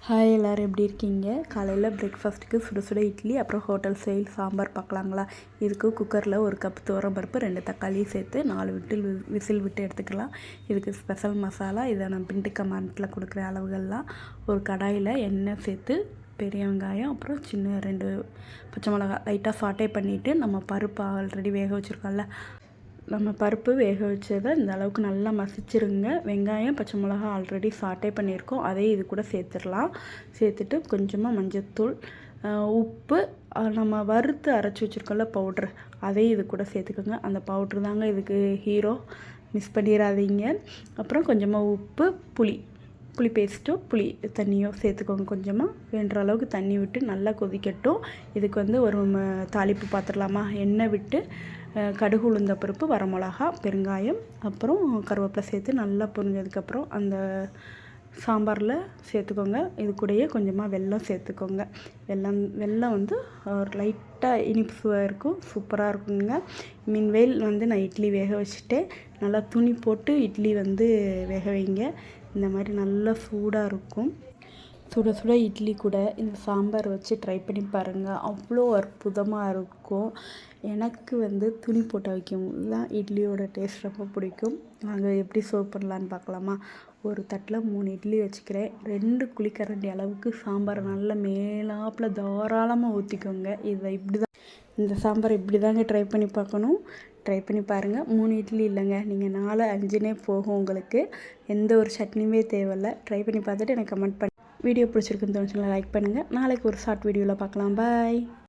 Hi எல்லோரும் எப்படி இருக்கீங்க? காலையில் பிரேக்ஃபாஸ்ட்டுக்கு சுட சுட இட்லி, அப்புறம் ஹோட்டல் ஸ்டைல் சாம்பார் பார்க்கலாங்களா? இதுக்கு குக்கரில் 1 கப் துவரம்பருப்பு, 2 தக்காளி சேர்த்து 4 விசில் விட்டு எடுத்துக்கலாம். இதுக்கு ஸ்பெஷல் மசாலா இதை நான் பின்ட்டு கமெண்ட்டில் கொடுக்குற அளவுகள்லாம். ஒரு கடாயில் எண்ணெய் சேர்த்து பெரிய வெங்காயம், அப்புறம் சின்ன 2 பச்சை மிளகாய் லைட்டாக சாட்டே பண்ணிவிட்டு, நம்ம பருப்பு ஆல்ரெடி வேக வச்சுருக்கோம்ல, நம்ம பருப்பு வேக வச்சதை இந்த அளவுக்கு நல்லா மசிச்சிருங்க. வெங்காயம் பச்சை மிளகா ஆல்ரெடி சாட்டே பண்ணியிருக்கோம், அதையும் இது கூட சேர்த்துடலாம். சேர்த்துட்டு கொஞ்சமாக மஞ்சள்தூள், உப்பு, நம்ம வறுத்து அரைச்சி வச்சுருக்கோம்ல பவுட்ரு, அதையும் இது கூட சேர்த்துக்கோங்க. அந்த பவுட்ரு தாங்க இதுக்கு ஹீரோ, மிஸ் பண்ணிடாதீங்க. அப்புறம் கொஞ்சமாக உப்பு, புளி பேஸ்ட்டோ புளி தண்ணியோ சேர்த்துக்கோங்க. கொஞ்சமாக வேண்டுற அளவுக்கு தண்ணி விட்டு நல்லா கொதிக்கட்டும். இதுக்கு ஒரு தாளிப்பு பார்த்துடலாமா? எண்ணெய் விட்டு கடுகு, உளுந்த பருப்பு, வரமிளகா, பெருங்காயம், அப்புறம் கருவேப்பிலை சேர்த்து நல்லா பொரிஞ்சதுக்கப்புறம் அந்த சாம்பாரில் சேர்த்துக்கோங்க. இது கூடயே கொஞ்சமாக வெல்லம் சேர்த்துக்கோங்க. வெல்லம் ஒரு லைட்டாக இனிப்பு சுவை இருக்கும், சூப்பராக இருக்குங்க. மீன்வேல் நான் இட்லி வேக வச்சுட்டேன். நல்லா துணி போட்டு இட்லி வேக வைங்க. இந்த மாதிரி நல்லா சூடாக இருக்கும். சுட சுட இட்லி கூட இந்த சாம்பார் வச்சு ட்ரை பண்ணி பாருங்கள், அவ்வளோ அற்புதமாக இருக்கும். எனக்கு துணி போட்டு வைக்கும் தான் இட்லியோட டேஸ்ட் ரொம்ப பிடிக்கும். நாங்கள் எப்படி சர்வ் பண்ணலான்னு பார்க்கலாமா? ஒரு தட்டில் 3 இட்லி வச்சுக்கிறேன். 2 குழிக்கரண்டி அளவுக்கு சாம்பாரை நல்லா மேலாப்பில் தாராளமாக ஊற்றிக்கோங்க. இந்த சாம்பார் இப்படி தாங்க ட்ரை பண்ணி பார்க்கணும். ட்ரை பண்ணி பாருங்கள். 3 இட்லி இல்லைங்க, நீங்கள் 4, 5னே போகும். உங்களுக்கு எந்த ஒரு சட்னியுமே தேவையில்லை. ட்ரை பண்ணி பார்த்துட்டு எனக்கு கமெண்ட் பண்ணி, வீடியோ பிடிச்சிருக்குன்னு தோணுச்சுன்னா லைக் பண்ணுங்கள். நாளைக்கு ஒரு ஷார்ட் வீடியோவில் பார்க்கலாம். பாய்.